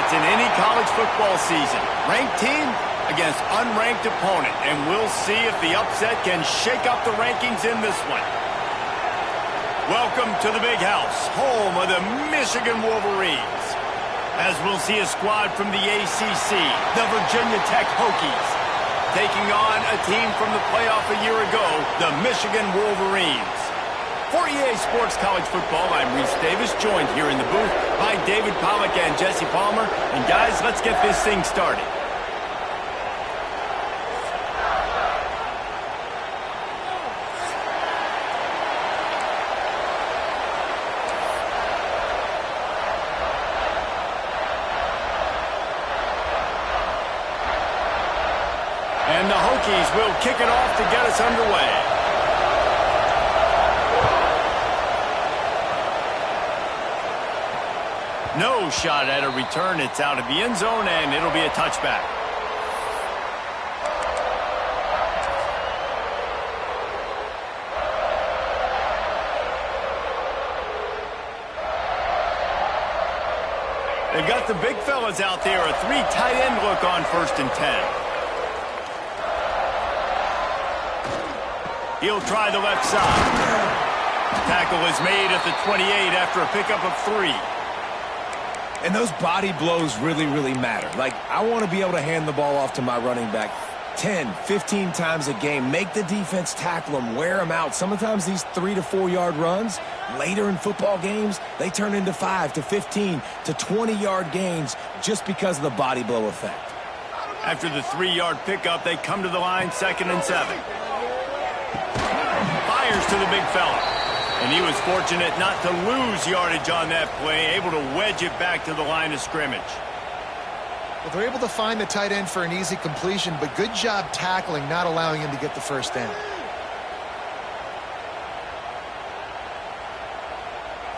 shootouts in any college football season. Ranked team against unranked opponent, and we'll see if the upset can shake up the rankings in this one. Welcome to the Big House, home of the Michigan Wolverines. As we'll see a squad from the ACC, the Virginia Tech Hokies, taking on a team from the playoff a year ago, the Michigan Wolverines. For EA Sports College Football, I'm Reese Davis, joined here in the booth by David Pollack and Jesse Palmer. And guys, let's get this thing started. And the Hokies will kick it off to get us underway. No shot at a return. It's out of the end zone, and it'll be a touchback. They've got the big fellas out there. A three tight end look on 1st and 10. He'll try the left side. Tackle is made at the 28 after a pickup of 3. And those body blows really, really matter. Like, I want to be able to hand the ball off to my running back 10, 15 times a game. Make the defense tackle them, wear them out. Sometimes these 3 to 4 yard runs, later in football games, they turn into 5 to 15 to 20 yard gains just because of the body blow effect. After the 3-yard pickup, they come to the line, 2nd and 7. Fires to the big fella. And he was fortunate not to lose yardage on that play, able to wedge it back to the line of scrimmage. Well, they're able to find the tight end for an easy completion, but good job tackling, not allowing him to get the first down.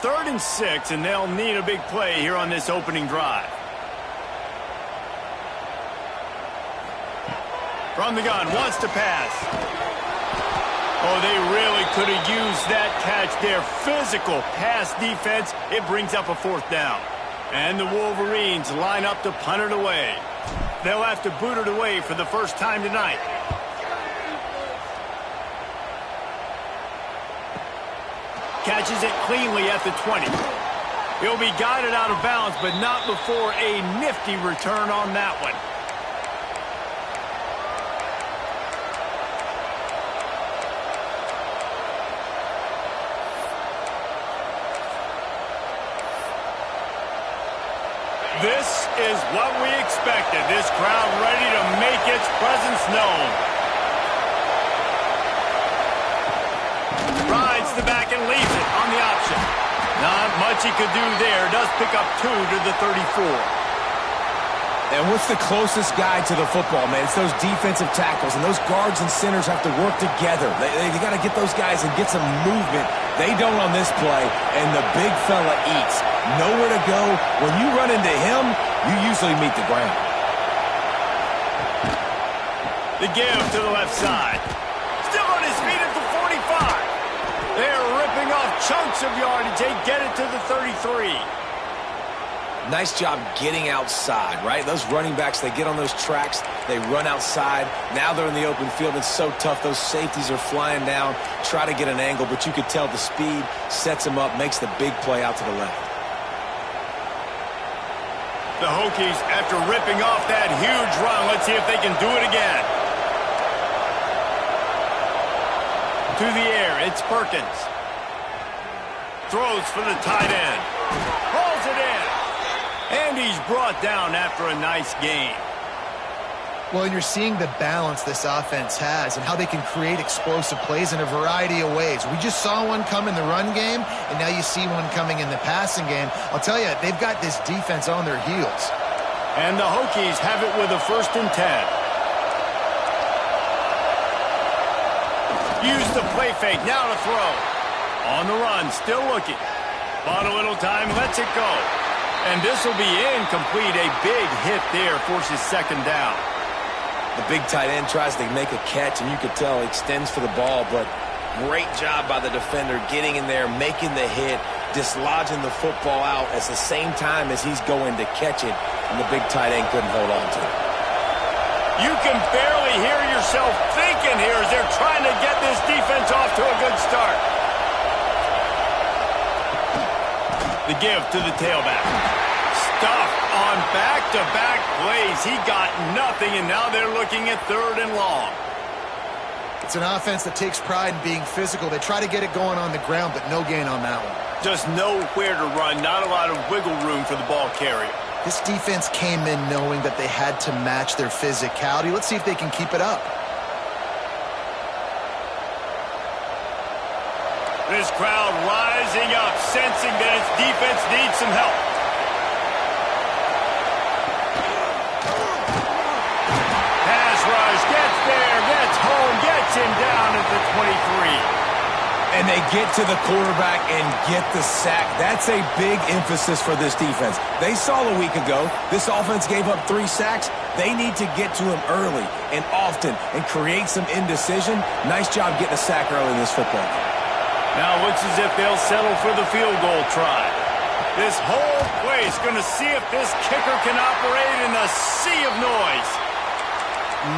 3rd and 6, and they'll need a big play here on this opening drive. From the gun, wants to pass. Oh, they really could have used that catch there. Physical pass defense. It brings up a 4th down. And the Wolverines line up to punt it away. They'll have to boot it away for the first time tonight. Catches it cleanly at the 20. He'll be guided out of bounds, but not before a nifty return on that one. This is what we expected. This crowd ready to make its presence known. Rides the back and leaves it on the option. Not much he could do there. Does pick up 2 to the 34. And what's the closest guy to the football, man? It's those defensive tackles, and those guards and centers have to work together. They got to get those guys and get some movement. They don't on this play, and the big fella eats. Nowhere to go. When you run into him, you usually meet the ground. The give to the left side. Still on his feet at the 45. They're ripping off chunks of yardage. They get it to the 33. Nice job getting outside, right? Those running backs, they get on those tracks, they run outside. Now they're in the open field. It's so tough. Those safeties are flying down, try to get an angle, but you could tell the speed sets them up, makes the big play out to the left. The Hokies, after ripping off that huge run, let's see if they can do it again. To the air, it's Perkins. Throws for the tight end. Hauls it in. And he's brought down after a nice gain. Well, and you're seeing the balance this offense has and how they can create explosive plays in a variety of ways. We just saw one come in the run game, and now you see one coming in the passing game. I'll tell you, they've got this defense on their heels. And the Hokies have it with a 1st and 10. Use the play fake, now to throw. On the run, still looking. Bought a little time, lets it go. And this will be incomplete. A big hit there forces 2nd down. The big tight end tries to make a catch, and you could tell he extends for the ball, but great job by the defender getting in there, making the hit, dislodging the football out at the same time as he's going to catch it, and the big tight end couldn't hold on to it. You can barely hear yourself thinking here as they're trying to get this defense off to a good start. The give to the tailback. Stuffed on back-to-back plays. He got nothing, and now they're looking at 3rd and long. It's an offense that takes pride in being physical. They try to get it going on the ground, but no gain on that one. Just nowhere to run, not a lot of wiggle room for the ball carrier. This defense came in knowing that they had to match their physicality. Let's see if they can keep it up. This crowd rising up, sensing that its defense needs some help. Pass rush, gets there, gets home, gets him down at the 23. And they get to the quarterback and get the sack. That's a big emphasis for this defense. They saw a week ago this offense gave up 3 sacks. They need to get to him early and often and create some indecision. Nice job getting a sack early in this football game. Now it looks as if they'll settle for the field goal try. This whole place going to see if this kicker can operate in the sea of noise.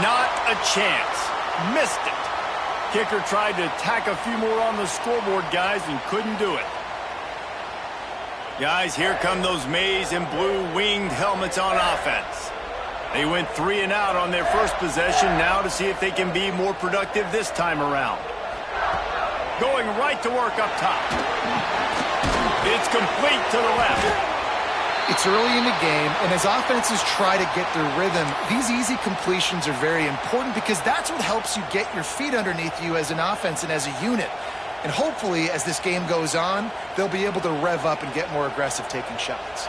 Not a chance. Missed it. Kicker tried to tack a few more on the scoreboard, guys, and couldn't do it. Guys, here come those maize and blue winged helmets on offense. They went 3 and out on their first possession, now to see if they can be more productive this time around. Going right to work up top. It's complete to the left. It's early in the game, and as offenses try to get their rhythm, these easy completions are very important because that's what helps you get your feet underneath you as an offense and as a unit. And hopefully, as this game goes on, they'll be able to rev up and get more aggressive taking shots.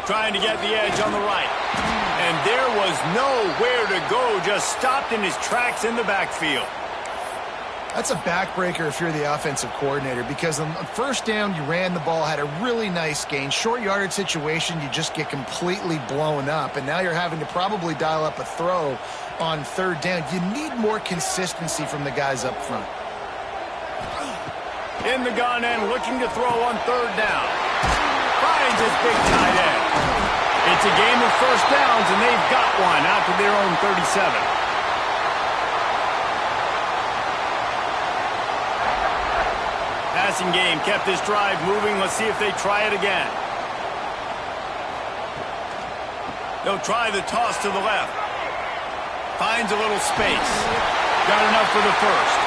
Trying to get the edge on the right. And there was nowhere to go, just stopped in his tracks in the backfield. That's a backbreaker if you're the offensive coordinator because on first down, you ran the ball, had a really nice gain. Short yardage situation, you just get completely blown up. And now you're having to probably dial up a throw on 3rd down. You need more consistency from the guys up front. In the gun and looking to throw on 3rd down. Finds his big tight end. It's a game of first downs, and they've got one out to their own 37. Passing game kept this drive moving. Let's see if they try it again. They'll try the toss to the left. Finds a little space. Got enough for the first.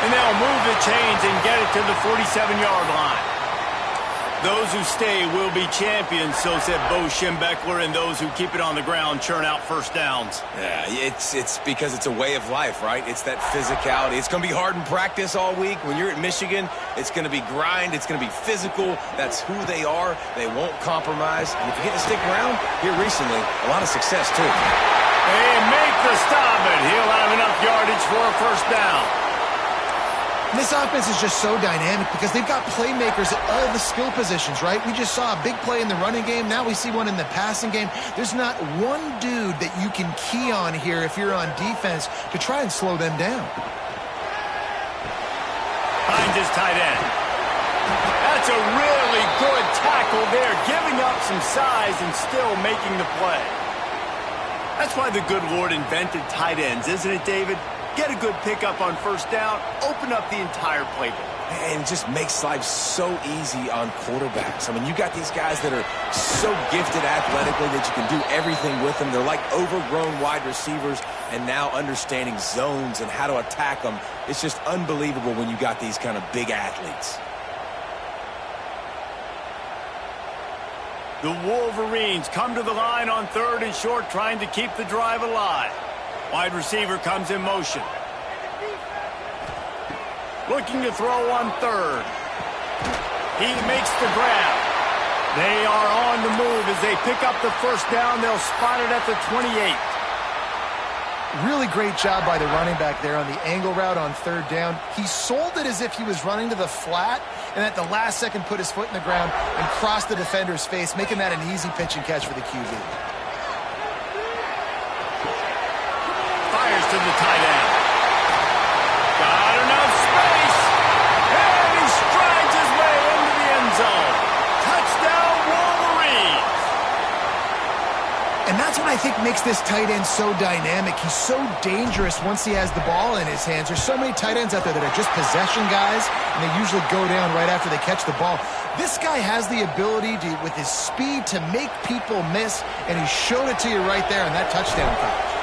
And they'll move the chains and get it to the 47-yard line. Those who stay will be champions, so said Bo Schembechler, and those who keep it on the ground churn out first downs. Yeah, it's because it's a way of life, right? It's that physicality. It's going to be hard in practice all week. When you're at Michigan, it's going to be grind. It's going to be physical. That's who they are. They won't compromise. And if you get to stick around, here recently, a lot of success, too. They make the stop, and he'll have enough yardage for a first down. And this offense is just so dynamic because they've got playmakers at all the skill positions, right? We just saw a big play in the running game. Now we see one in the passing game. There's not one dude that you can key on here if you're on defense to try and slow them down. Finds his tight end. That's a really good tackle there, giving up some size and still making the play. That's why the good Lord invented tight ends, isn't it, David? Get a good pickup on first down, open up the entire playbook. And it just makes life so easy on quarterbacks. I mean, you got these guys that are so gifted athletically that you can do everything with them. They're like overgrown wide receivers, and now understanding zones and how to attack them. It's just unbelievable when you got these kind of big athletes. The Wolverines come to the line on 3rd and short, trying to keep the drive alive. Wide receiver comes in motion. Looking to throw on 3rd. He makes the grab. They are on the move as they pick up the first down. They'll spot it at the 28. Really great job by the running back there on the angle route on 3rd down. He sold it as if he was running to the flat, and at the last second put his foot in the ground and crossed the defender's face, making that an easy pitch and catch for the QB. To the tight end. Got enough space. And he strikes. makes this tight end so dynamic. He's so dangerous once he has the ball in his hands. There's so many tight ends out there that are just possession guys, and they usually go down right after they catch the ball. This guy has the ability to, with his speed, to make people miss, and he showed it to you right there in that touchdown catch.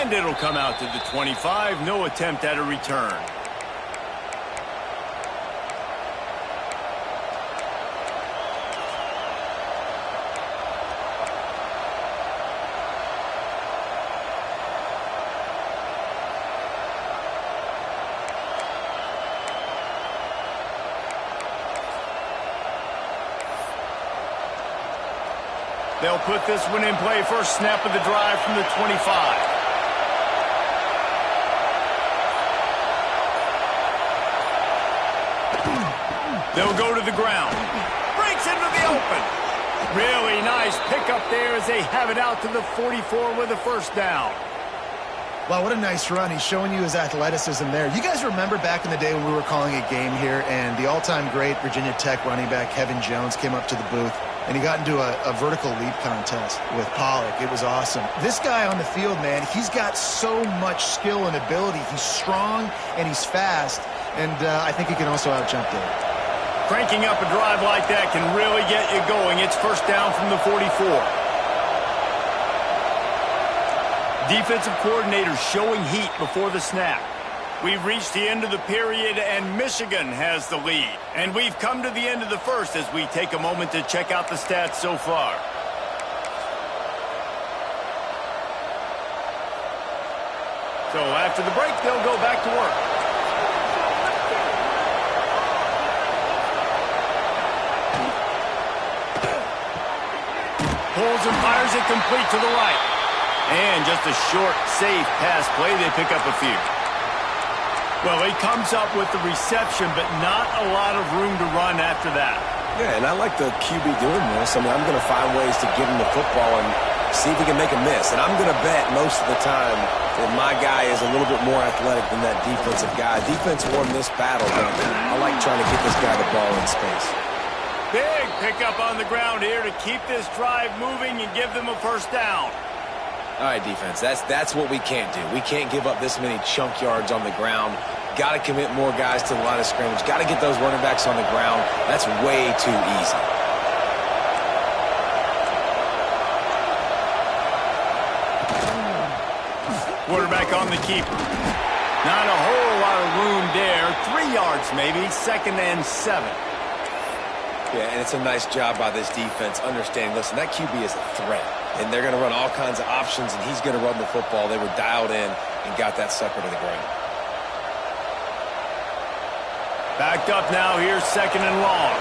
And it'll come out to the 25. No attempt at a return. They'll put this one in play. First snap of the drive from the 25. They'll go to the ground. Breaks into the open. Really nice pickup there as they have it out to the 44 with a first down. Wow, what a nice run. He's showing you his athleticism there. You guys remember back in the day when we were calling a game here and the all-time great Virginia Tech running back Kevin Jones came up to the booth and he got into a vertical leap contest with Pollock. It was awesome. This guy on the field, man, he's got so much skill and ability. He's strong and he's fast, and I think he can also out-jump Dave. Cranking up a drive like that can really get you going. It's first down from the 44. Defensive coordinator showing heat before the snap. We've reached the end of the period, and Michigan has the lead. And we've come to the end of the first as we take a moment to check out the stats so far. So after the break, they'll go back to work. Pulls and fires it complete to the right. And just a short, safe pass play. They pick up a few. Well, he comes up with the reception, but not a lot of room to run after that. Yeah, and I like the QB doing this. I mean, I'm going to find ways to get him the football and see if he can make a miss. And I'm going to bet most of the time that my guy is a little bit more athletic than that defensive guy. Defense won this battle, but I like trying to get this guy the ball in space. Big pickup on the ground here to keep this drive moving and give them a first down. All right, defense, that's what we can't do. We can't give up this many chunk yards on the ground. Got to commit more guys to the line of scrimmage. Got to get those running backs on the ground. That's way too easy. Quarterback on the keeper. Not a whole lot of room there. 3 yards maybe, 2nd and 7. Yeah, and it's a nice job by this defense understanding, listen, that QB is a threat. And they're going to run all kinds of options, and he's going to run the football. They were dialed in and got that sucker to the ground. Backed up now here, 2nd and long.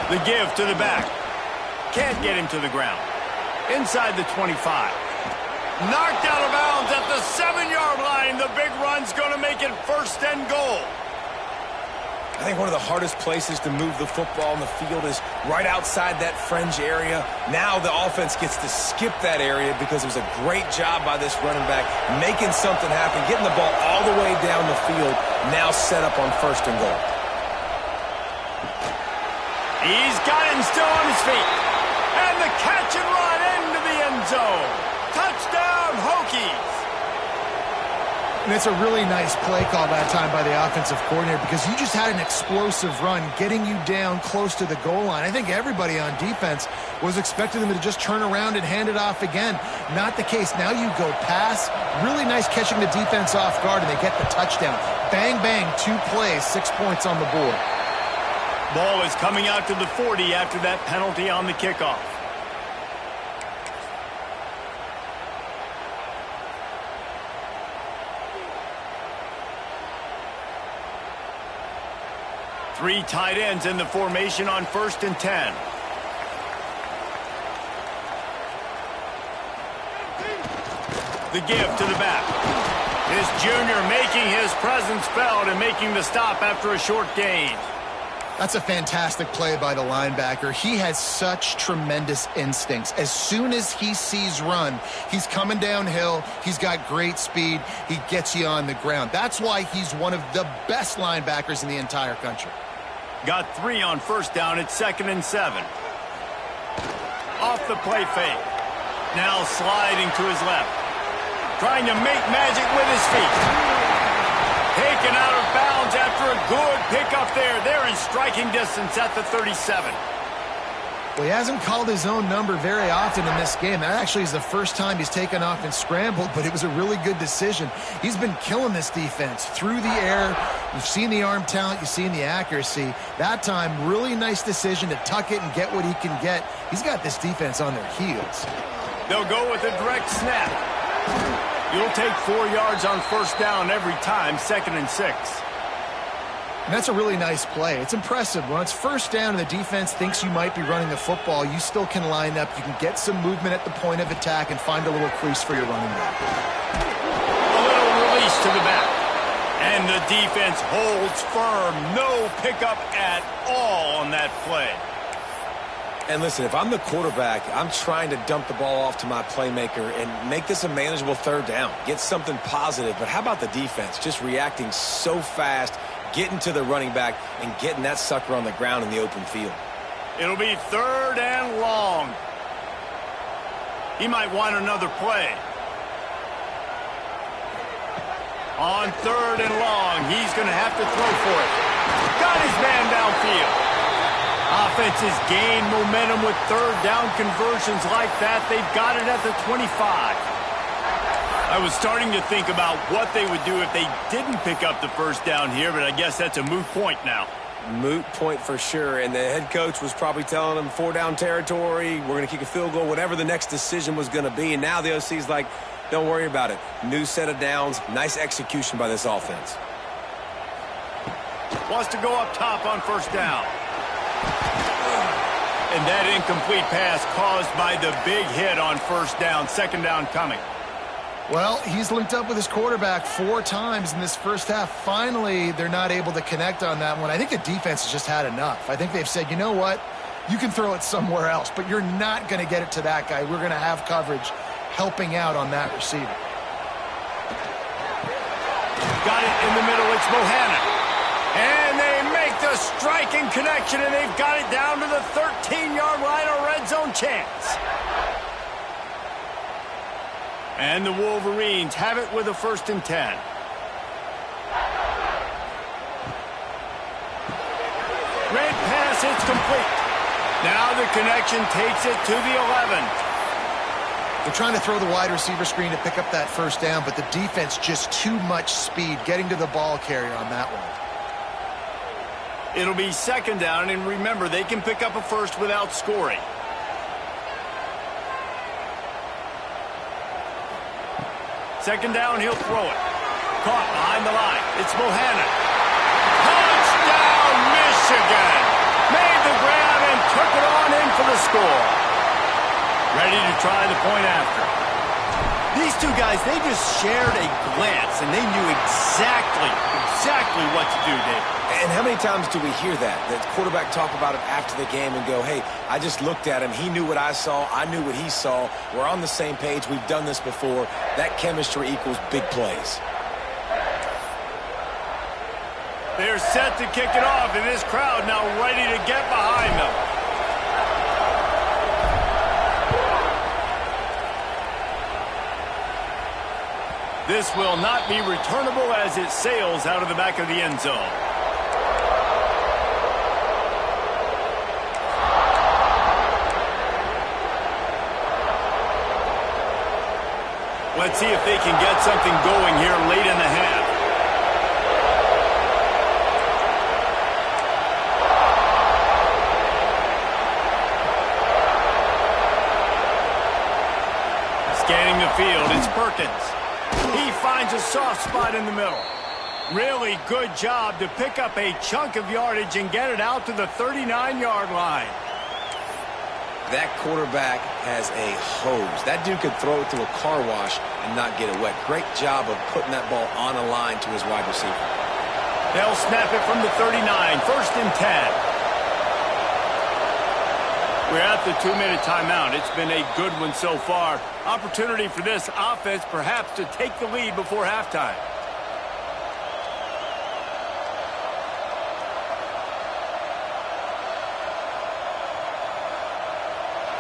The give to the back. Can't get him to the ground. Inside the 25. Knocked out of bounds at the 7-yard line. The big run's going to make it 1st and goal. I think one of the hardest places to move the football on the field is right outside that fringe area. Now the offense gets to skip that area because it was a great job by this running back making something happen, getting the ball all the way down the field, now set up on 1st and goal. He's got him still on his feet. And the catch and run into the end zone. Touchdown, Hokies. And it's a really nice play call that time by the offensive coordinator because you just had an explosive run getting you down close to the goal line. I think everybody on defense was expecting them to just turn around and hand it off again. Not the case. Now you go pass. Really nice catching the defense off guard, and they get the touchdown. Bang, bang, 2 plays, 6 points on the board. Ball is coming out to the 40 after that penalty on the kickoff. Three tight ends in the formation on 1st and 10. The give to the back. This junior making his presence felt and making the stop after a short gain. That's a fantastic play by the linebacker. He has such tremendous instincts. As soon as he sees run, he's coming downhill. He's got great speed. He gets you on the ground. That's why he's one of the best linebackers in the entire country. Got 3 on first down at 2nd and 7. Off the play fake. Now sliding to his left. Trying to make magic with his feet. Taken out of bounds after a good pickup there. They're in striking distance at the 37. Well, he hasn't called his own number very often in this game. That actually is the first time he's taken off and scrambled, but it was a really good decision. He's been killing this defense through the air. You've seen the arm talent. You've seen the accuracy. That time, really nice decision to tuck it and get what he can get. He's got this defense on their heels. They'll go with a direct snap. You'll take 4 yards on first down every time, 2nd and 6. And that's a really nice play. It's impressive. When it's first down and the defense thinks you might be running the football, you still can line up. You can get some movement at the point of attack and find a little crease for your running back. A little release to the back. And the defense holds firm. No pickup at all on that play. And listen, if I'm the quarterback, I'm trying to dump the ball off to my playmaker and make this a manageable 3rd down. Get something positive. But how about the defense? Just reacting so fast, getting to the running back, and getting that sucker on the ground in the open field. It'll be 3rd and long. He might want another play. On 3rd and long, he's going to have to throw for it. Got his man downfield. Offenses gain momentum with 3rd down conversions like that. They've got it at the 25. I was starting to think about what they would do if they didn't pick up the first down here, but I guess that's a moot point now. Moot point for sure, and the head coach was probably telling them 4-down territory, we're going to kick a field goal, whatever the next decision was going to be, and now the OC's like, don't worry about it. New set of downs, nice execution by this offense. Wants to go up top on first down. And that incomplete pass caused by the big hit on first down. 2nd down coming. Well, he's linked up with his quarterback 4 times in this first half. Finally, they're not able to connect on that one. I think the defense has just had enough. I think they've said, you know what? You can throw it somewhere else, but you're not going to get it to that guy. We're going to have coverage helping out on that receiver. Got it in the middle. It's Bohannon. And they make the striking connection, and they've got it down to the 13-yard line, a red zone chance. And the Wolverines have it with a 1st and 10. Great pass, it's complete. Now the connection takes it to the 11. They're trying to throw the wide receiver screen to pick up that first down, but the defense just too much speed getting to the ball carrier on that one. It'll be 2nd down, and remember, they can pick up a first without scoring. Second down, he'll throw it. Caught behind the line. It's Bohannon. Touchdown, Michigan! Made the grab and took it on in for the score. Ready to try the point after. These two guys, they just shared a glance, and they knew exactly what to do, Dave. And how many times do we hear that? The quarterback talk about it after the game and go, hey, I just looked at him. He knew what I saw. I knew what he saw. We're on the same page. We've done this before. That chemistry equals big plays. They're set to kick it off, and this crowd now ready to get behind them. This will not be returnable as it sails out of the back of the end zone. Let's see if they can get something going here late in the half. Scanning the field, it's Perkins. He finds a soft spot in the middle. Really good job to pick up a chunk of yardage and get it out to the 39-yard line. That quarterback has a hose. That dude could throw it through a car wash and not get it wet. Great job of putting that ball on a line to his wide receiver. They'll snap it from the 39, 1st and 10. We're at the 2-minute timeout. It's been a good one so far. Opportunity for this offense perhaps to take the lead before halftime.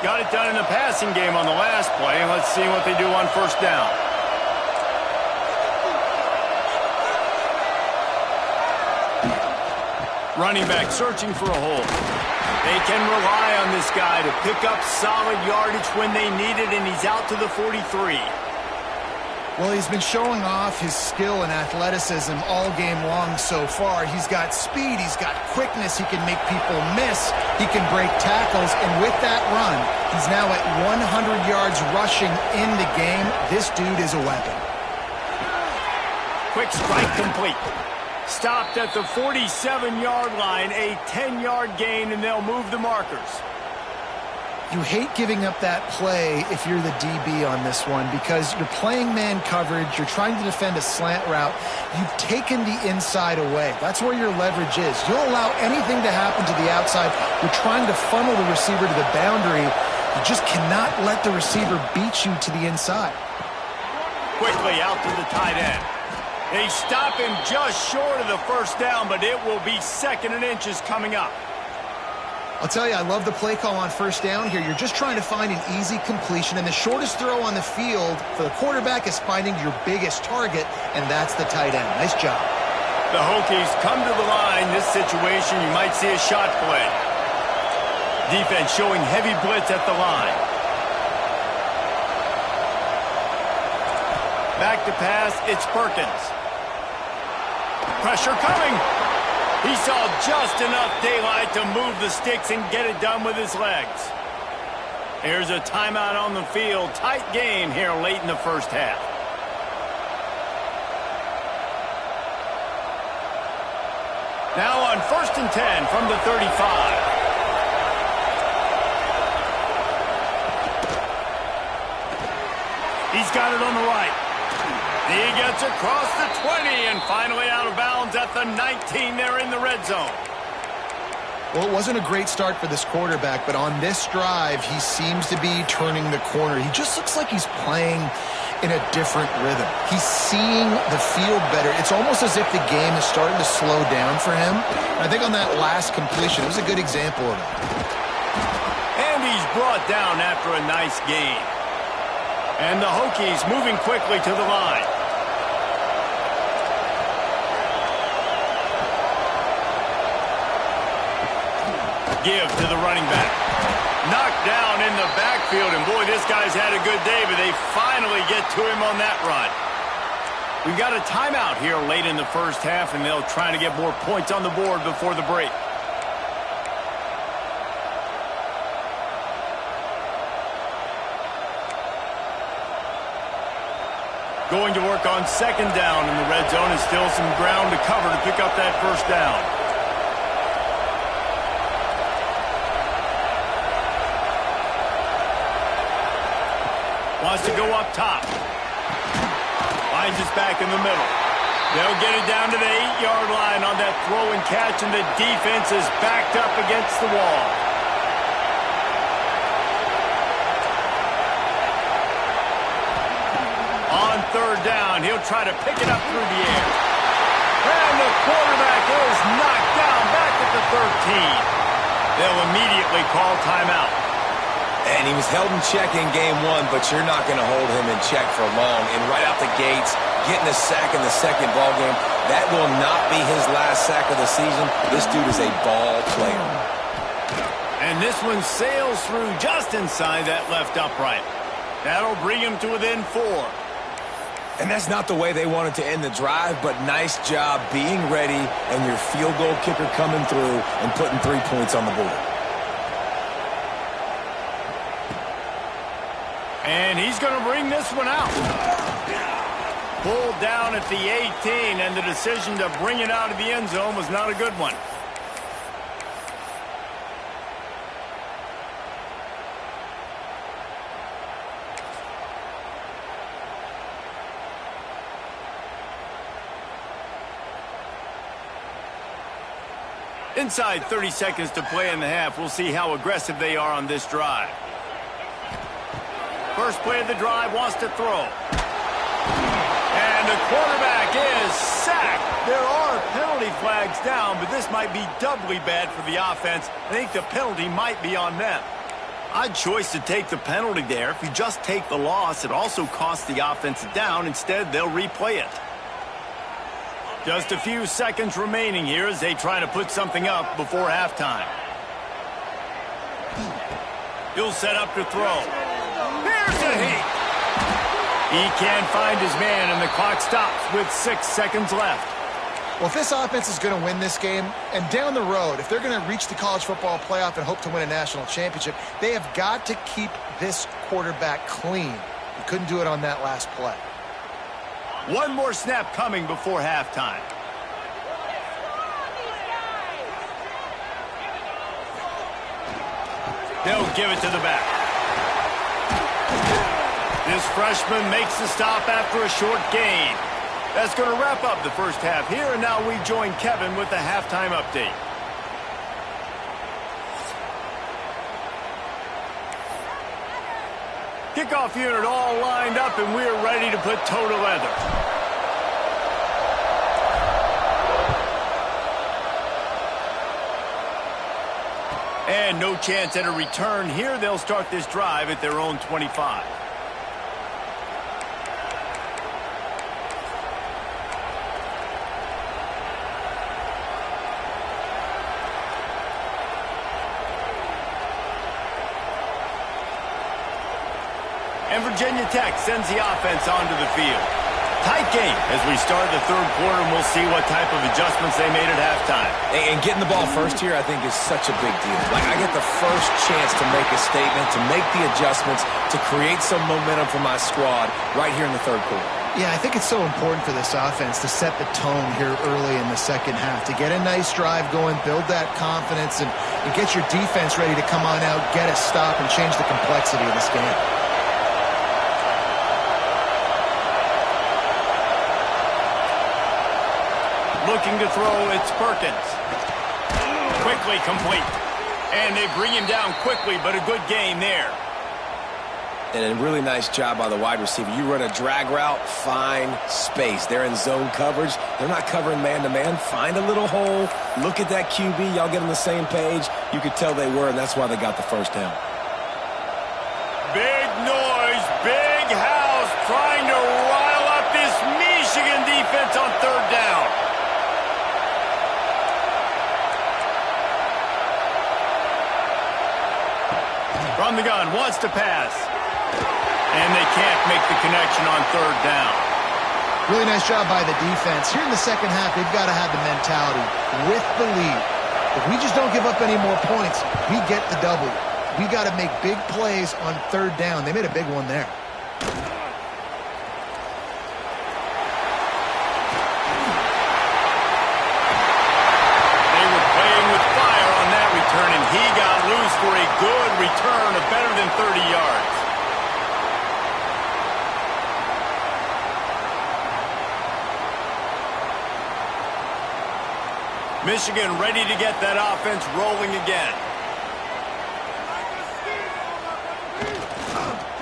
Got it done in the passing game on the last play. Let's see what they do on first down. Running back searching for a hole. They can rely on this guy to pick up solid yardage when they need it, and he's out to the 43. Well, he's been showing off his skill and athleticism all game long so far. He's got speed, he's got quickness, he can make people miss, he can break tackles, and with that run, he's now at 100 yards rushing in the game. This dude is a weapon. Quick strike complete. Stopped at the 47-yard line, a 10-yard gain, and they'll move the markers. You hate giving up that play if you're the DB on this one because you're playing man coverage, you're trying to defend a slant route, you've taken the inside away. That's where your leverage is. You'll allow anything to happen to the outside. You're trying to funnel the receiver to the boundary. You just cannot let the receiver beat you to the inside. Quickly out to the tight end. They stop him just short of the first down, but it will be 2nd and inches coming up. I'll tell you, I love the play call on first down here. You're just trying to find an easy completion, and the shortest throw on the field for the quarterback is finding your biggest target, and that's the tight end. Nice job. The Hokies come to the line. This situation, you might see a shot play. Defense showing heavy blitz at the line. Back to pass, it's Perkins. Pressure coming. He saw just enough daylight to move the sticks and get it done with his legs. Here's a timeout on the field. Tight game here late in the first half. Now on 1st and 10 from the 35. He's got it on the right. He gets across the 20 and finally out of bounds at the 19 there in the red zone. Well, it wasn't a great start for this quarterback, but on this drive, he seems to be turning the corner. He just looks like he's playing in a different rhythm. He's seeing the field better. It's almost as if the game is starting to slow down for him. And I think on that last completion, it was a good example of that. And he's brought down after a nice gain. And the Hokies moving quickly to the line. Give to the running back. Knocked down in the backfield, and boy, this guy's had a good day, but they finally get to him on that run. We've got a timeout here late in the first half, and they'll try to get more points on the board before the break. Going to work on 2nd down in the red zone, and still some ground to cover to pick up that first down. Wants to go up top. Finds us back in the middle. They'll get it down to the 8-yard line on that throw and catch, and the defense is backed up against the wall. On 3rd down, he'll try to pick it up through the air. And the quarterback is knocked down back at the 13. They'll immediately call timeout. And he was held in check in game 1, but you're not going to hold him in check for long. And right out the gates, getting a sack in the 2nd ball game, that will not be his last sack of the season. This dude is a ball player. And this one sails through just inside that left upright. That'll bring him to within 4. And that's not the way they wanted to end the drive, but nice job being ready and your field goal kicker coming through and putting 3 points on the board. And he's going to bring this one out. Pulled down at the 18, and the decision to bring it out of the end zone was not a good one. Inside 30 seconds to play in the half. We'll see how aggressive they are on this drive. First play of the drive, wants to throw. And the quarterback is sacked. There are penalty flags down, but this might be doubly bad for the offense. I think the penalty might be on them. Odd choice to take the penalty there. If you just take the loss, it also costs the offense down. Instead, they'll replay it. Just a few seconds remaining here as they try to put something up before halftime. He'll set up to throw. Here's a hit. He can't find his man, and the clock stops with 6 seconds left. Well, if this offense is going to win this game, and down the road, if they're going to reach the college football playoff and hope to win a national championship, they have got to keep this quarterback clean. He couldn't do it on that last play. One more snap coming before halftime. They'll give it to the back. This freshman makes the stop after a short gain. That's going to wrap up the first half here, and now we join Kevin with the halftime update. Kickoff unit all lined up, and we're ready to put toe to leather. And no chance at a return here. They'll start this drive at their own 25. And Virginia Tech sends the offense onto the field. Tight game as we start the third quarter, and we'll see what type of adjustments they made at halftime. And getting the ball first here, I think, is such a big deal. Like, I get the first chance to make a statement, to make the adjustments, to create some momentum for my squad right here in the third quarter. Yeah, I think it's so important for this offense to set the tone here early in the second half, to get a nice drive going, build that confidence, and get your defense ready to come on out, get a stop, and change the complexity of this game. Looking to throw, it's Perkins. Quickly complete. And they bring him down quickly, but a good gain there. And a really nice job by the wide receiver. You run a drag route, find space. They're in zone coverage. They're not covering man-to-man. Find a little hole. Look at that QB. Y'all get on the same page. You could tell they were, and that's why they got the first down. Big noise, big house, trying to rile up this Michigan defense on third down. From the gun, wants to pass. And they can't make the connection on third down. Really nice job by the defense. Here in the second half, they've got to have the mentality with the lead. If we just don't give up any more points, we get the W. We got to make big plays on third down. They made a big one there. They were playing with fire on that return, and he got loose for a good return of better than 30 yards. Michigan ready to get that offense rolling again.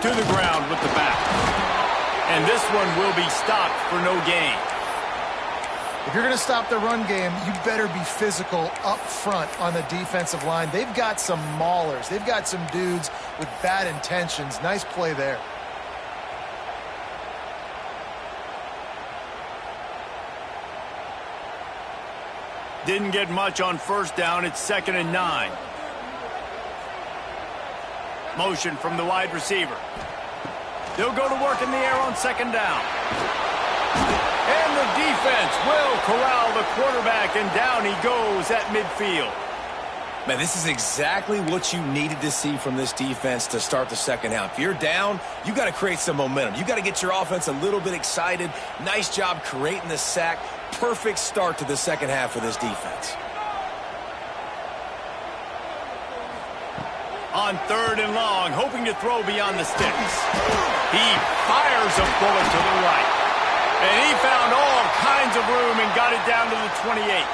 To the ground with the back. And this one will be stopped for no gain. If you're going to stop the run game, you better be physical up front on the defensive line. They've got some maulers. They've got some dudes with bad intentions. Nice play there. Didn't get much on first down. It's 2nd and 9. Motion from the wide receiver. They'll go to work in the air on 2nd down. And the defense will corral the quarterback, and down he goes at midfield. Man, this is exactly what you needed to see from this defense to start the second half. If you're down, you got to create some momentum. You got to get your offense a little bit excited. Nice job creating the sack. Perfect start to the second half for this defense. On 3rd and long, hoping to throw beyond the sticks. He fires a bullet to the right. And he found all kinds of room and got it down to the 28.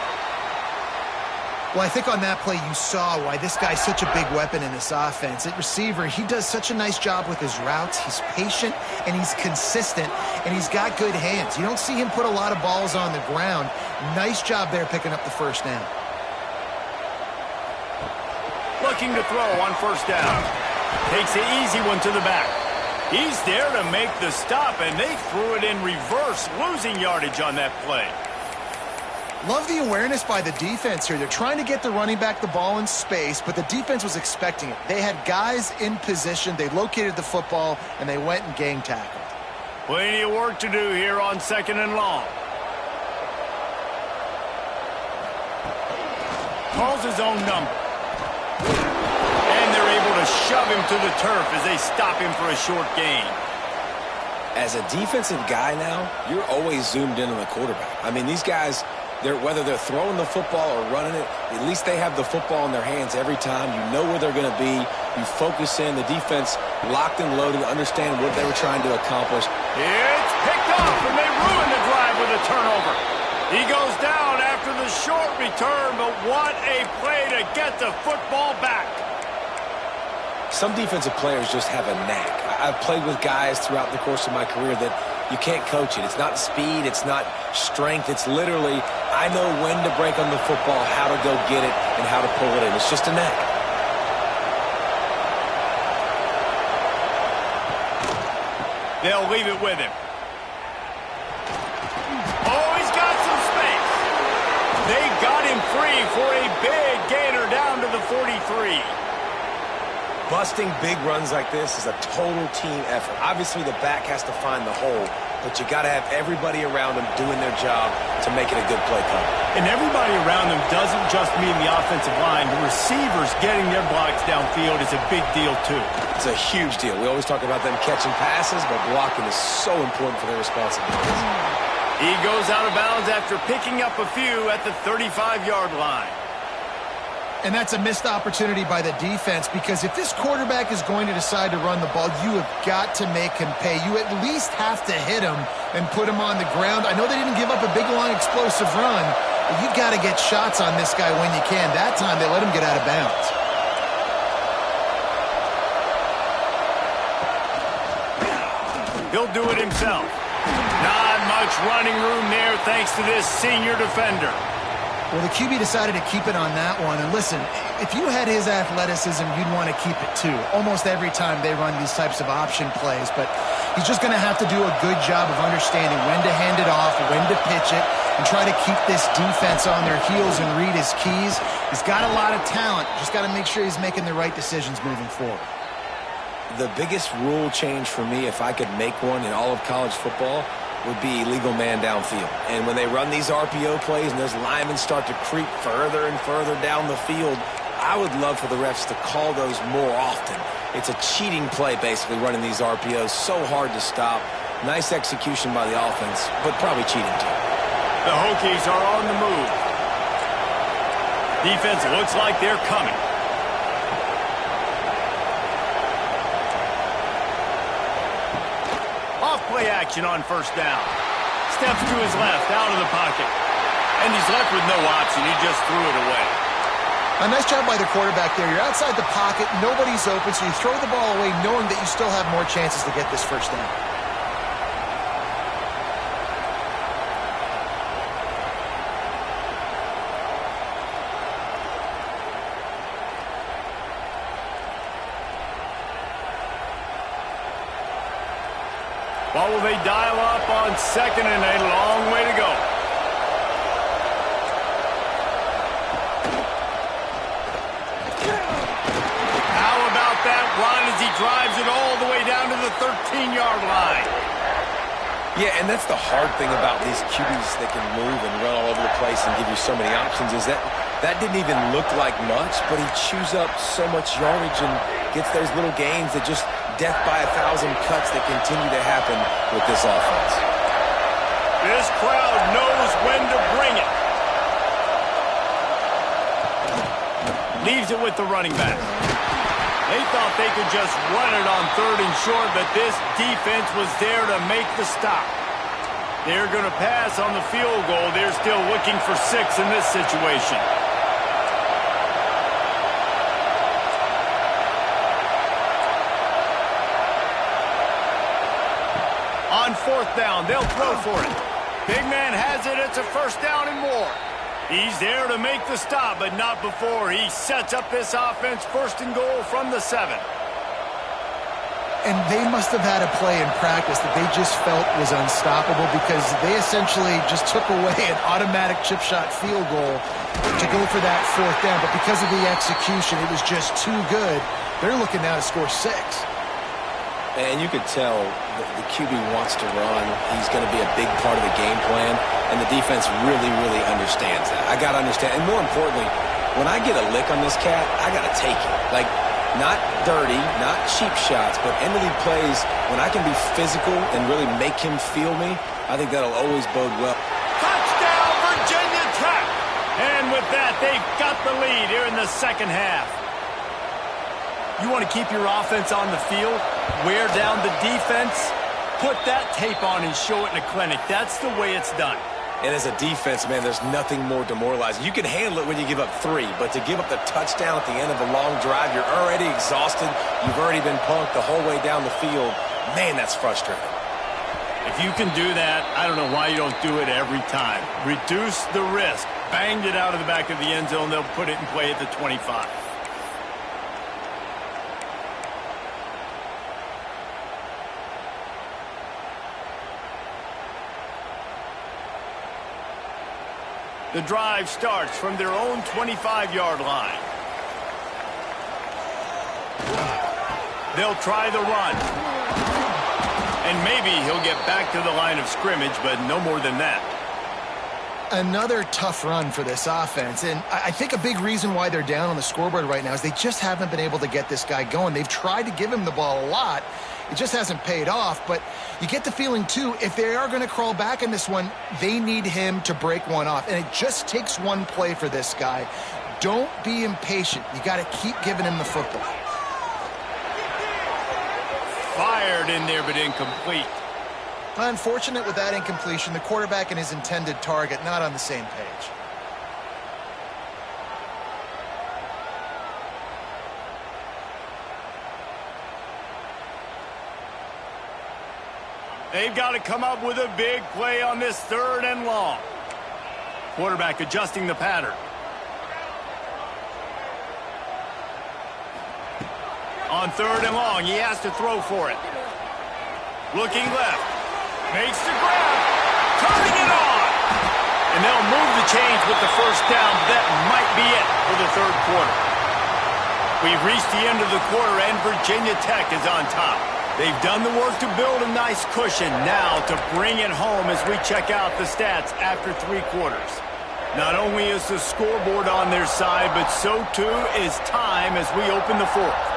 Well, I think on that play you saw why this guy's such a big weapon in this offense. At receiver, he does such a nice job with his routes. He's patient, and he's consistent, and he's got good hands. You don't see him put a lot of balls on the ground. Nice job there picking up the first down. Looking to throw on first down. Takes the easy one to the back. He's there to make the stop, and they threw it in reverse, losing yardage on that play. Love the awareness by the defense here. They're trying to get the running back the ball in space, but the defense was expecting it. They had guys in position. They located the football, and they went and gang tackled. Plenty of work to do here on 2nd and long. Calls his own number. And they're able to shove him to the turf as they stop him for a short gain. As a defensive guy now, you're always zoomed in on the quarterback. I mean, these guys, whether they're throwing the football or running it, at least they have the football in their hands every time. You know where they're going to be. You focus in. The defense locked and loaded, understand what they were trying to accomplish. It's picked off, and they ruin the drive with a turnover. He goes down after the short return, but what a play to get the football back. Some defensive players just have a knack. I've played with guys throughout the course of my career that you can't coach it. It's not speed. It's not strength. It's literally, I know when to break on the football, how to go get it, and how to pull it in. It's just a knack. They'll leave it with him. Oh, he's got some space. They got him free for a big gainer down to the 43. Busting big runs like this is a total team effort. Obviously, the back has to find the hole, but you got to have everybody around them doing their job to make it a good play call. And everybody around them doesn't just mean the offensive line. The receivers getting their blocks downfield is a big deal, too. It's a huge deal. We always talk about them catching passes, but blocking is so important for their responsibilities. He goes out of bounds after picking up a few at the 35-yard line. And that's a missed opportunity by the defense, because if this quarterback is going to decide to run the ball, you have got to make him pay. You at least have to hit him and put him on the ground. I know they didn't give up a big, long, explosive run, but you've got to get shots on this guy when you can. That time, they let him get out of bounds. He'll do it himself. Not much running room there thanks to this senior defender. Well, the QB decided to keep it on that one. And listen, if you had his athleticism, you'd want to keep it too. Almost every time they run these types of option plays. But he's just going to have to do a good job of understanding when to hand it off, when to pitch it, and try to keep this defense on their heels and read his keys. He's got a lot of talent. Just got to make sure he's making the right decisions moving forward. The biggest rule change for me, if I could make one in all of college football, would be legal man downfield. And when they run these RPO plays and those linemen start to creep further and further down the field, I would love for the refs to call those more often. It's a cheating play, basically, running these RPOs. So hard to stop. Nice execution by the offense, but probably cheating too. The Hokies are on the move. Defense looks like they're coming. Play action on first down. Steps to his left, out of the pocket. And he's left with no option. He just threw it away. A nice job by the quarterback there. You're outside the pocket, nobody's open, so you throw the ball away knowing that you still have more chances to get this first down. What will they dial up on 2nd and a long way to go? How about that run as he drives it all the way down to the 13-yard line? Yeah, and that's the hard thing about these QBs that can move and run all over the place and give you so many options is that didn't even look like much, but he chews up so much yardage and gets those little gains that just death by 1,000 cuts that continue to happen with this offense. This crowd knows when to bring it. Leaves it with the running back. They thought they could just run it on 3rd and short, but this defense was there to make the stop. They're going to pass on the field goal. They're still looking for 6 in this situation. On 4th down, they'll throw for it. Big man has it. It's a 1st down and more. He's there to make the stop, but not before he sets up this offense 1st and goal from the 7. And they must have had a play in practice that they just felt was unstoppable because they essentially just took away an automatic chip shot field goal to go for that 4th down. But because of the execution, it was just too good. They're looking now to score 6. And you could tell the QB wants to run. He's going to be a big part of the game plan, and the defense really, really understands that. I got to understand. And more importantly, when I get a lick on this cat, I got to take it. Like, not dirty, not cheap shots, but end-of-league plays, when I can be physical and really make him feel me, I think that'll always bode well. Touchdown, Virginia Tech! And with that, they've got the lead here in the 2nd half. You want to keep your offense on the field, wear down the defense, put that tape on and show it in a clinic. That's the way it's done. And as a defense, man, there's nothing more demoralizing. You can handle it when you give up 3, but to give up the touchdown at the end of a long drive, you're already exhausted. You've already been punked the whole way down the field. Man, that's frustrating. If you can do that, I don't know why you don't do it every time. Reduce the risk. Banged it out of the back of the end zone. They'll put it in play at the 25. The drive starts from their own 25-yard line. They'll try the run. And maybe he'll get back to the line of scrimmage, but no more than that. Another tough run for this offense, and I think a big reason why they're down on the scoreboard right now is they just haven't been able to get this guy going. They've tried to give him the ball a lot. It just hasn't paid off, but you get the feeling, too, if they are going to crawl back in this one, they need him to break one off, and it just takes one play for this guy. Don't be impatient. You got to keep giving him the football. Fired in there, but incomplete. Unfortunate with that incompletion, the quarterback and his intended target not on the same page. They've got to come up with a big play on this 3rd and long. Quarterback adjusting the pattern. On 3rd and long, he has to throw for it. Looking left. Makes the grab. Turning it on. And they'll move the chains with the 1st down, but that might be it for the 3rd quarter. We've reached the end of the quarter, and Virginia Tech is on top. They've done the work to build a nice cushion. Now to bring it home as we check out the stats after 3 quarters. Not only is the scoreboard on their side, but so too is time as we open the 4th.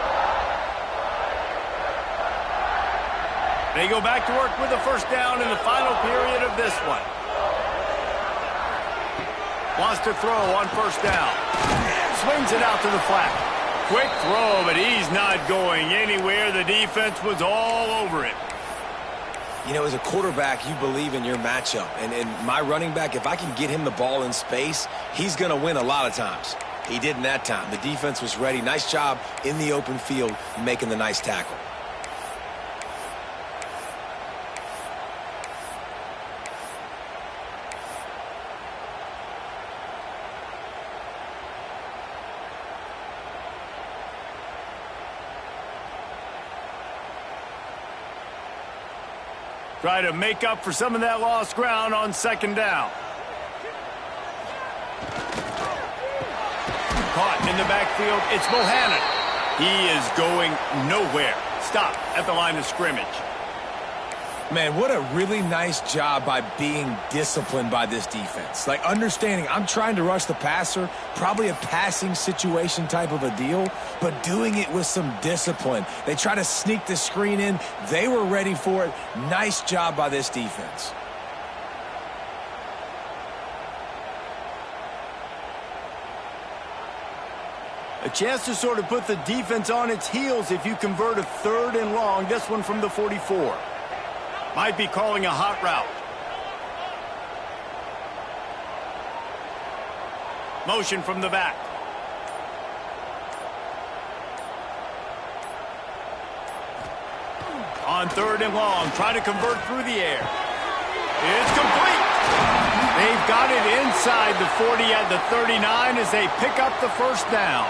They go back to work with a 1st down in the final period of this one. Wants to throw on 1st down. Swings it out to the flat. Quick throw, but he's not going anywhere. The defense was all over it. You know, as a quarterback, you believe in your matchup. And my running back, if I can get him the ball in space, he's going to win a lot of times. He didn't that time. The defense was ready. Nice job in the open field making the nice tackle. Try to make up for some of that lost ground on 2nd down. Caught in the backfield, it's Bohannon. He is going nowhere. Stop at the line of scrimmage. Man, what a really nice job by being disciplined by this defense. Like, understanding I'm trying to rush the passer, probably a passing situation type of a deal, but doing it with some discipline. They try to sneak the screen in. They were ready for it. Nice job by this defense. A chance to sort of put the defense on its heels if you convert a 3rd and long. This one from the 44. Might be calling a hot route. Motion from the back. On 3rd and long, trying to convert through the air. It's complete. They've got it inside the 40 at the 39 as they pick up the first down.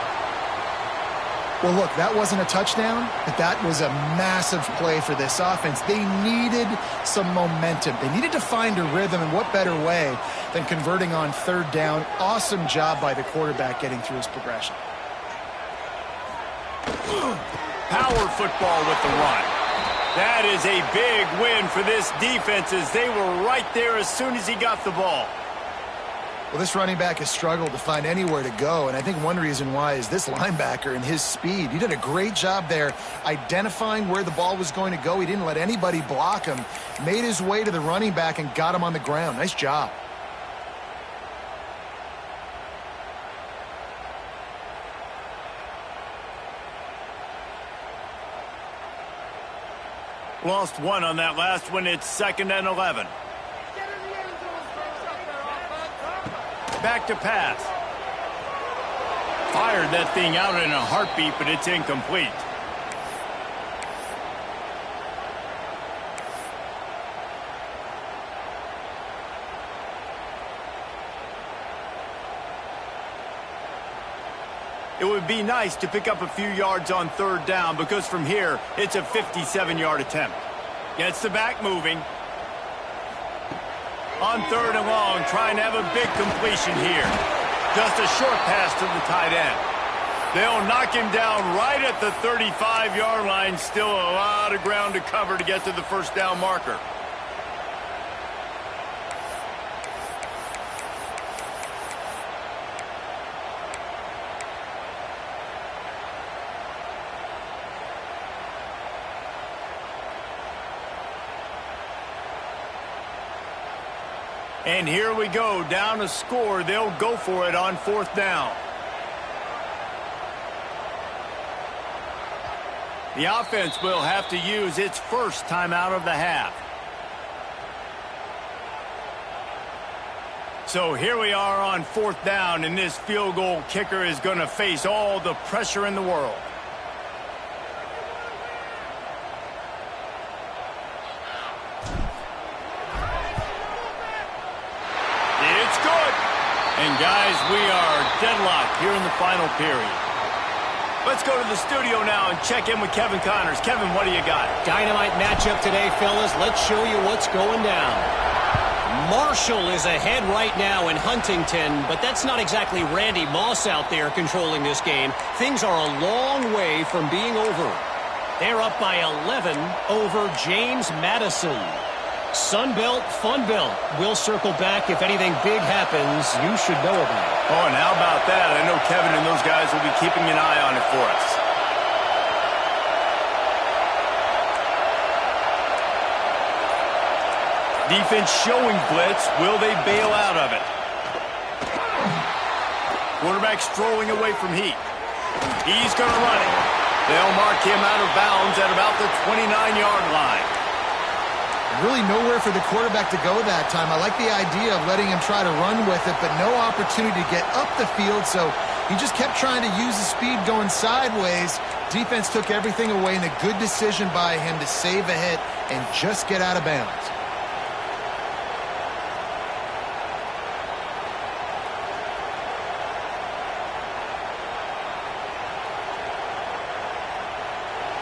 Well, look, that wasn't a touchdown, but that was a massive play for this offense. They needed some momentum. They needed to find a rhythm, and what better way than converting on 3rd down. Awesome job by the quarterback getting through his progression. Power football with the run. That is a big win for this defense as they were right there as soon as he got the ball. Well, this running back has struggled to find anywhere to go, and I think one reason why is this linebacker and his speed. He did a great job there identifying where the ball was going to go. He didn't let anybody block him, made his way to the running back and got him on the ground. Nice job. Lost one on that last one. It's 2nd and 11. Back to pass. Fired that thing out in a heartbeat, but it's incomplete. It would be nice to pick up a few yards on 3rd down because from here, it's a 57-yard attempt. Gets the back moving. On 3rd and long, trying to have a big completion here. Just a short pass to the tight end. They'll knock him down right at the 35-yard line. Still a lot of ground to cover to get to the first down marker. And here we go, down a score. They'll go for it on 4th down. The offense will have to use its first timeout of the half. So here we are on 4th down, and this field goal kicker is going to face all the pressure in the world. And guys, we are deadlocked here in the final period. Let's go to the studio now and check in with Kevin Connors. Kevin, what do you got? Dynamite matchup today, fellas. Let's show you what's going down. Marshall is ahead right now in Huntington, but that's not exactly Randy Moss out there controlling this game. Things are a long way from being over. They're up by 11 over James Madison. Sunbelt, Funbelt. We'll circle back if anything big happens you should know about. Oh, and how about that? I know Kevin and those guys will be keeping an eye on it for us. Defense showing blitz. Will they bail out of it? Quarterback strolling away from heat. He's going to run it. They'll mark him out of bounds at about the 29-yard line. Really nowhere for the quarterback to go that time. I like the idea of letting him try to run with it, but no opportunity to get up the field, so he just kept trying to use the speed going sideways. Defense took everything away, and a good decision by him to save a hit and just get out of bounds.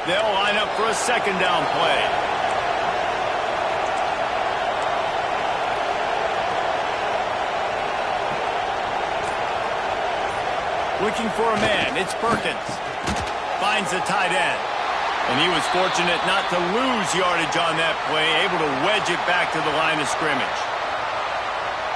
They'll line up for a 2nd down play. Looking for a man. It's Perkins. Finds the tight end. And he was fortunate not to lose yardage on that play, able to wedge it back to the line of scrimmage.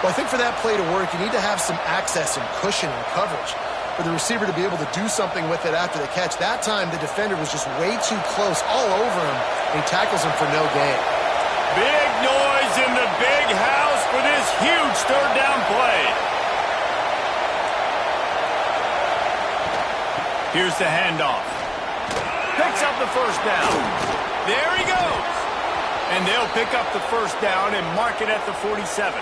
Well, I think for that play to work, you need to have some access and cushion and coverage for the receiver to be able to do something with it after the catch. That time, the defender was just way too close, all over him, and he tackles him for no gain. Big noise in the big house for this huge 3rd down play. Here's the handoff. Picks up the first down. There he goes. And they'll pick up the first down and mark it at the 47.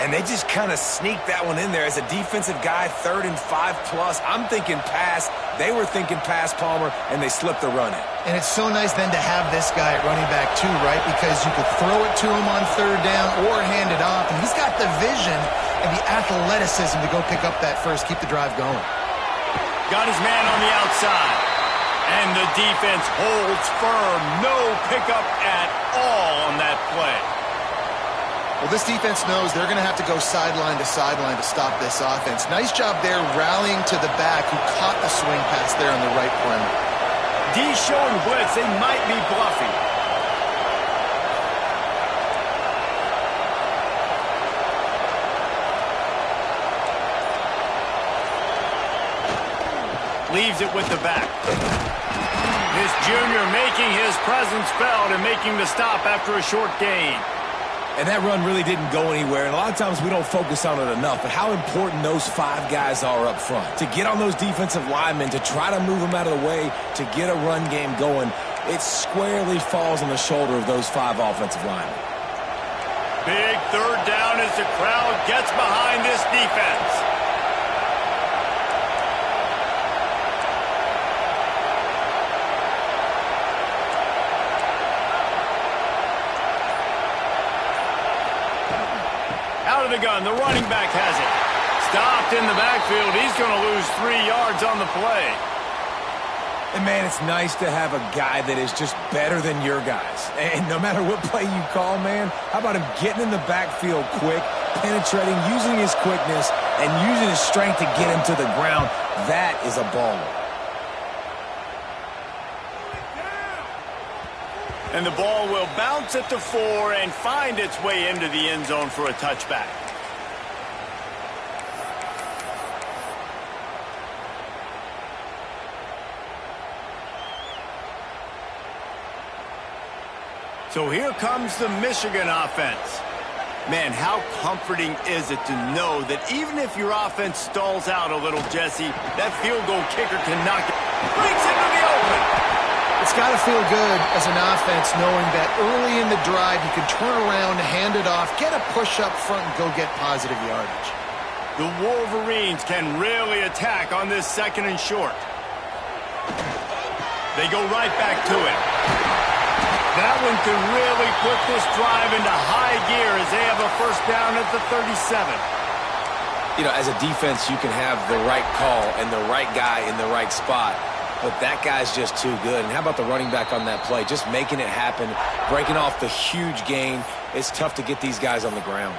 And they just kind of sneaked that one in there. As a defensive guy, 3rd and 5+. I'm thinking pass. They were thinking pass, Palmer, and they slipped the run in. And it's so nice then to have this guy at running back too, right? Because you could throw it to him on 3rd down or hand it off. And he's got the vision and the athleticism to go pick up that first, keep the drive going. Got his man on the outside. And the defense holds firm. No pickup at all on that play. Well, this defense knows they're going to have to go sideline to sideline to stop this offense. Nice job there rallying to the back who caught the swing pass there on the right perimeter. D showing blitz. They might be bluffing. Leaves it with the back. This junior making his presence felt and making the stop after a short gain. And that run really didn't go anywhere, and a lot of times we don't focus on it enough, but how important those 5 guys are up front. To get on those defensive linemen, to try to move them out of the way, to get a run game going, it squarely falls on the shoulder of those 5 offensive linemen. Big 3rd down as the crowd gets behind this defense. Out of the gun, the running back has it. Stopped in the backfield. He's going to lose 3 yards on the play. And, man, it's nice to have a guy that is just better than your guys. And no matter what play you call, man, how about him getting in the backfield quick, penetrating, using his quickness, and using his strength to get him to the ground? That is a baller. And the ball will bounce at the 4 and find its way into the end zone for a touchback. So here comes the Michigan offense. Man, how comforting is it to know that even if your offense stalls out a little, Jesse, that field goal kicker can knock it. Breaks into the open. It's got to feel good as an offense knowing that early in the drive you can turn around, hand it off, get a push up front, and go get positive yardage. The Wolverines can really attack on this 2nd and short. They go right back to it. That one could really put this drive into high gear as they have a 1st down at the 37. You know, as a defense, you can have the right call and the right guy in the right spot. But that guy's just too good. And how about the running back on that play? Just making it happen, breaking off the huge gain. It's tough to get these guys on the ground.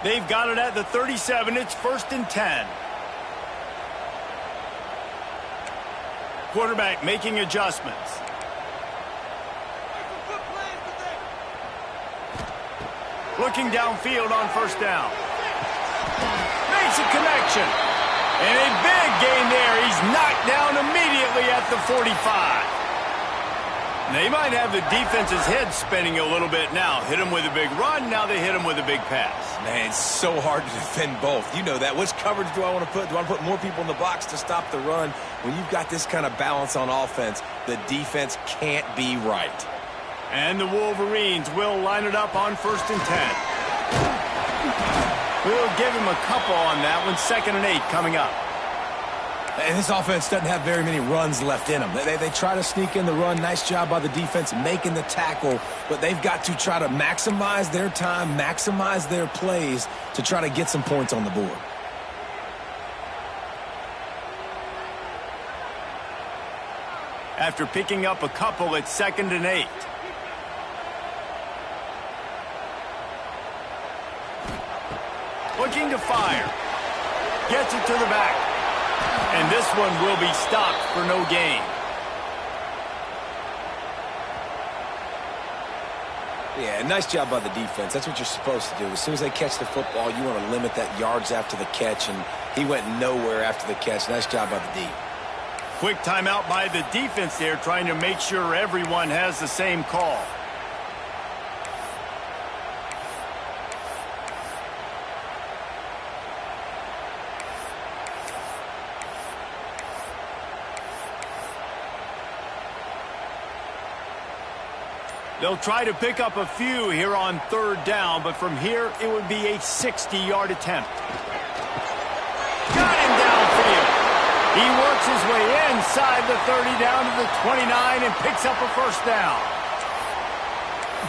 They've got it at the 37. It's 1st and 10. Quarterback making adjustments. Looking downfield on 1st down. Makes a connection. And a big gain there. He's knocked down immediately at the 45. They might have the defense's head spinning a little bit now. Hit him with a big run. Now they hit him with a big pass. Man, it's so hard to defend both. You know that. Which coverage do I want to put? Do I want to put more people in the box to stop the run? When you've got this kind of balance on offense, the defense can't be right. And the Wolverines will line it up on 1st and 10. We'll give him a couple on that one. 2nd and 8 coming up. And this offense doesn't have very many runs left in them. They try to sneak in the run. Nice job by the defense making the tackle. But they've got to try to maximize their time, maximize their plays to try to get some points on the board. After picking up a couple, it's 2nd and 8. Looking to fire. Gets it to the back. And this one will be stopped for no gain. Yeah, nice job by the defense. That's what you're supposed to do. As soon as they catch the football, you want to limit that yards after the catch, and he went nowhere after the catch. Nice job by the D. Quick timeout by the defense there, trying to make sure everyone has the same call. They'll try to pick up a few here on third down, but from here it would be a 60-yard attempt. Got him downfield. He works his way inside the 30 down to the 29 and picks up a first down.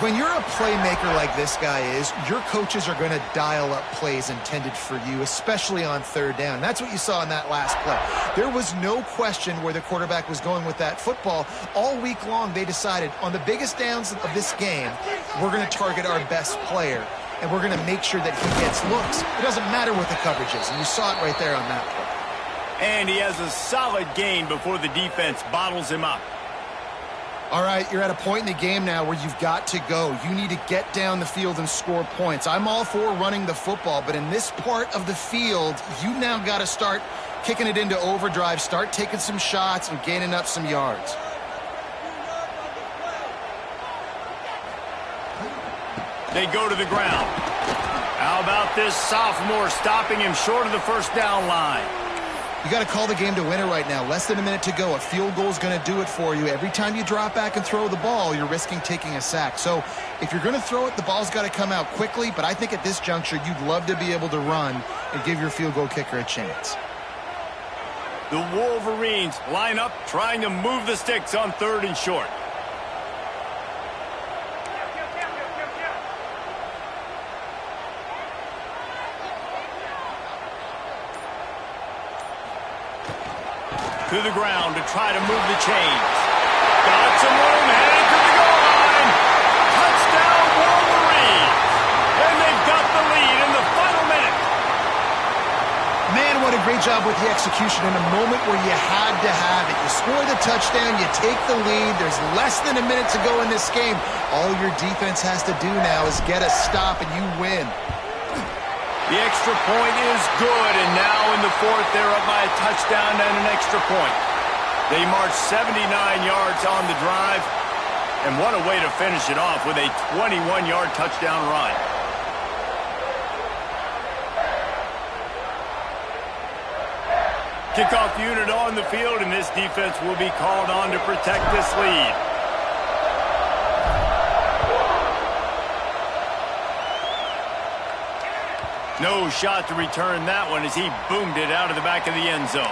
When you're a playmaker like this guy is, your coaches are going to dial up plays intended for you, especially on third down. That's what you saw in that last play. There was no question where the quarterback was going with that football. All week long, they decided on the biggest downs of this game, we're going to target our best player, and we're going to make sure that he gets looks. It doesn't matter what the coverage is, and you saw it right there on that play. And he has a solid gain before the defense bottles him up. All right, you're at a point in the game now where you've got to go. You need to get down the field and score points. I'm all for running the football, but in this part of the field, you now got to start kicking it into overdrive, start taking some shots and gaining up some yards. They go to the ground. How about this sophomore stopping him short of the first down line? You got to call the game to win it right now. Less than a minute to go. A field goal is going to do it for you. Every time you drop back and throw the ball, you're risking taking a sack. So if you're going to throw it, the ball's got to come out quickly. But I think at this juncture, you'd love to be able to run and give your field goal kicker a chance. The Wolverines line up, trying to move the sticks on third and short. To the ground to try to move the chains. Got some room, headed to the goal line. Touchdown, Wolverines. And they've got the lead in the final minute. Man, what a great job with the execution in a moment where you had to have it. You score the touchdown, you take the lead. There's less than a minute to go in this game. All your defense has to do now is get a stop and you win. The extra point is good, and now in the fourth, they're up by a touchdown and an extra point. They march 79 yards on the drive, and what a way to finish it off with a 21-yard touchdown run. Kickoff unit on the field, and this defense will be called on to protect this lead. No shot to return that one as he boomed it out of the back of the end zone.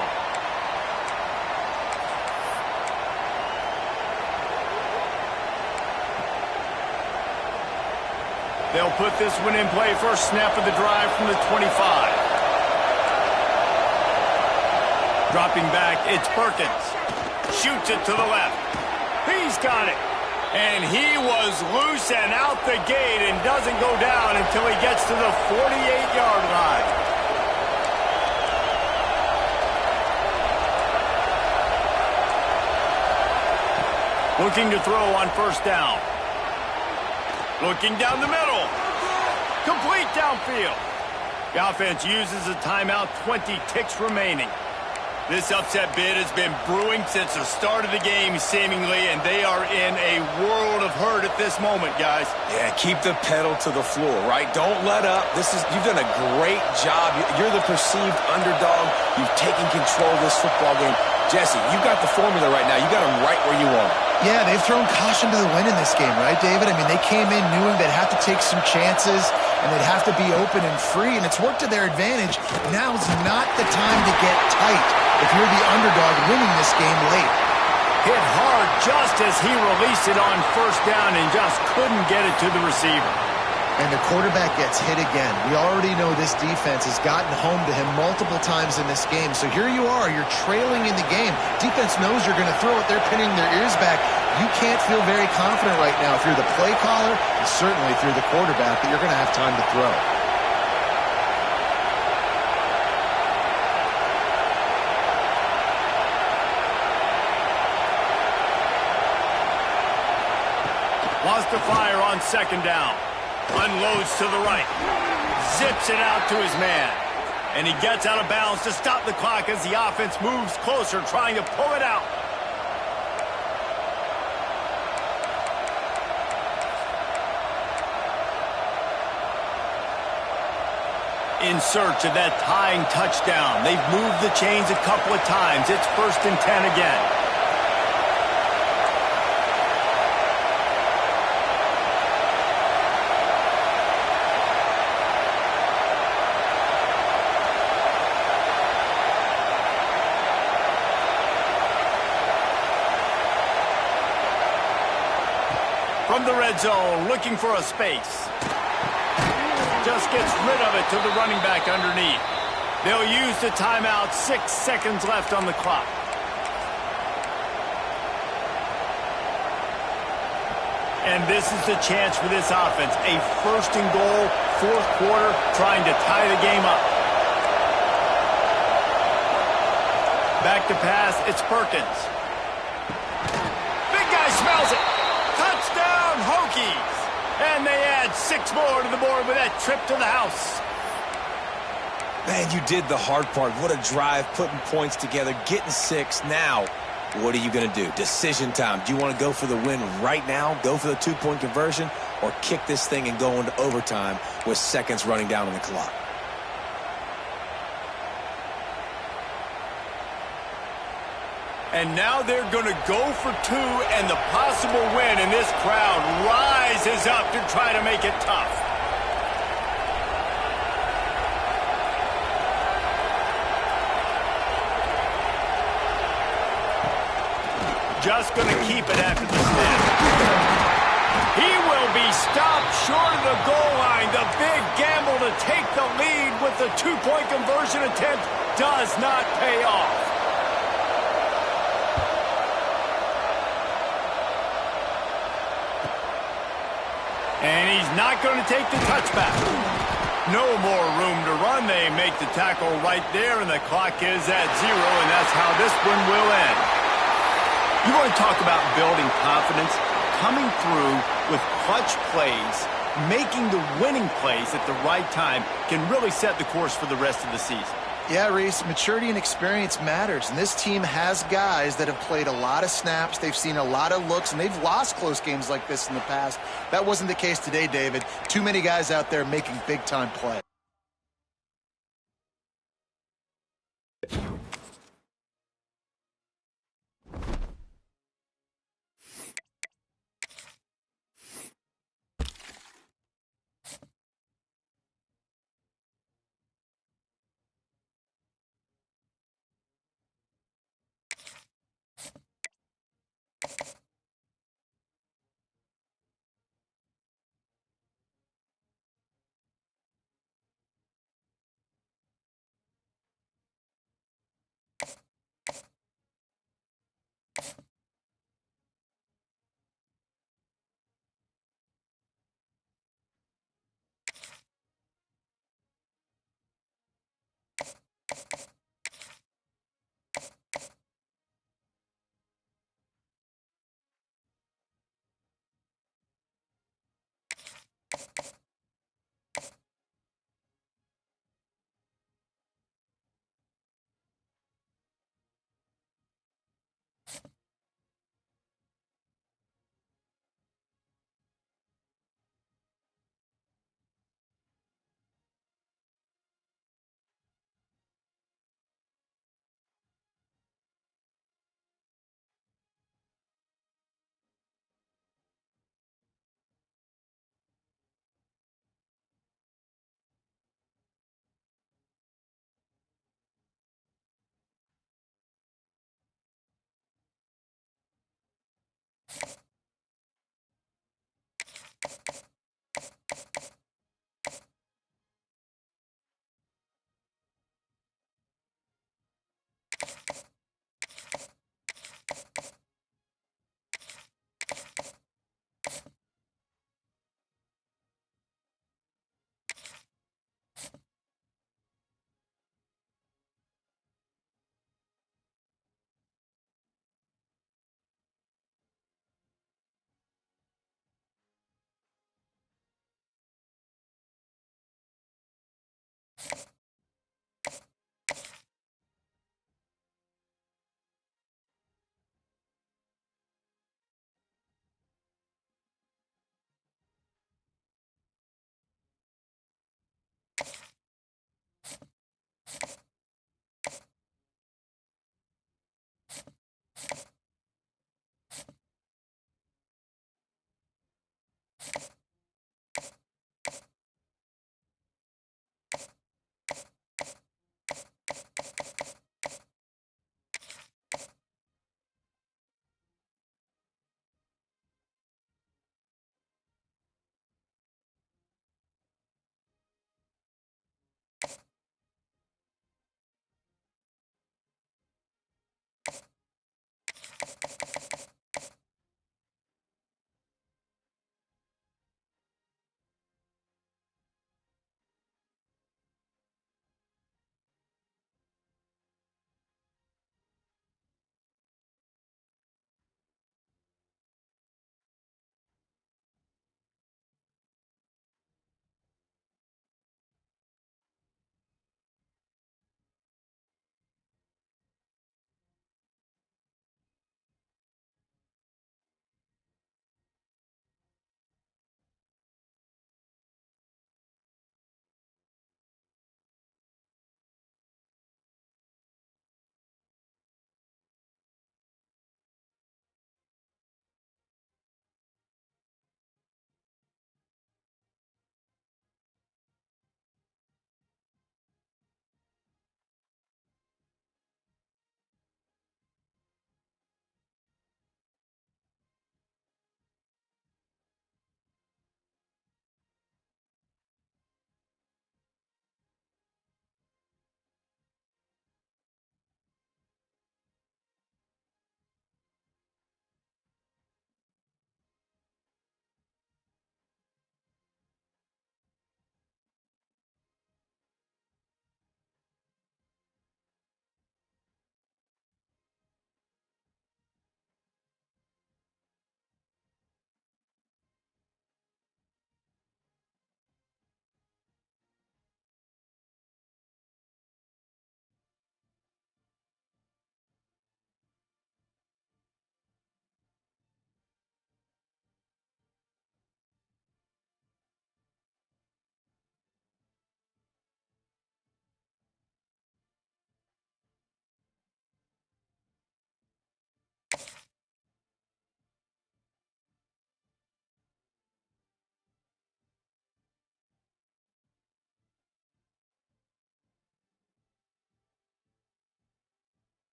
They'll put this one in play. First snap of the drive from the 25. Dropping back, it's Perkins. Shoots it to the left. He's got it. And he was loose and out the gate and doesn't go down until he gets to the 48-yard line. Looking to throw on first down. Looking down the middle. Complete downfield. The offense uses a timeout, 20 ticks remaining. This upset bid has been brewing since the start of the game, seemingly, and they are in a world of hurt at this moment, guys. Yeah, keep the pedal to the floor, right? Don't let up. You've done a great job. You're the perceived underdog. You've taken control of this football game. Jesse, you've got the formula right now. You got them right where you want them. Yeah, they've thrown caution to the wind in this game, right, David? I mean, they came in knowing they'd have to take some chances and they'd have to be open and free, and it's worked to their advantage. Now's not the time to get tight if you're the underdog winning this game late. Hit hard just as he released it on first down and just couldn't get it to the receiver. And the quarterback gets hit again. We already know this defense has gotten home to him multiple times in this game. So here you are, you're trailing in the game. Defense knows you're going to throw it. They're pinning their ears back. You can't feel very confident right now if you're the play caller, and certainly if you're the quarterback, that you're going to have time to throw. Wants to fire on second down. Unloads to the right. Zips it out to his man. And he gets out of bounds to stop the clock as the offense moves closer, trying to pull it out. In search of that tying touchdown. They've moved the chains a couple of times. It's 1st and 10 again. the red zone, looking for a space. Just gets rid of it to the running back underneath. They'll use the timeout. 6 seconds left on the clock. And this is the chance for this offense. A first and goal, fourth quarter, trying to tie the game up. Back to pass, it's Perkins. Big guy smells it. Touchdown, Hokies. And they add 6 more to the board with that trip to the house. Man, you did the hard part. What a drive, putting points together, getting 6. Now, what are you going to do? Decision time. Do you want to go for the win right now, go for the 2-point conversion, or kick this thing and go into overtime with seconds running down on the clock? And now they're going to go for 2 and the possible win, and this crowd rises up to try to make it tough. Just going to keep it after the snap. He will be stopped short of the goal line. The big gamble to take the lead with the 2-point conversion attempt does not pay off. And he's not going to take the touchback. No more room to run. They make the tackle right there, and the clock is at 0, and that's how this one will end. You want to talk about building confidence? Coming through with clutch plays, making the winning plays at the right time can really set the course for the rest of the season. Yeah, Reese, maturity and experience matters, and this team has guys that have played a lot of snaps, they've seen a lot of looks, and they've lost close games like this in the past. That wasn't the case today, David. Too many guys out there making big-time plays.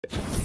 it.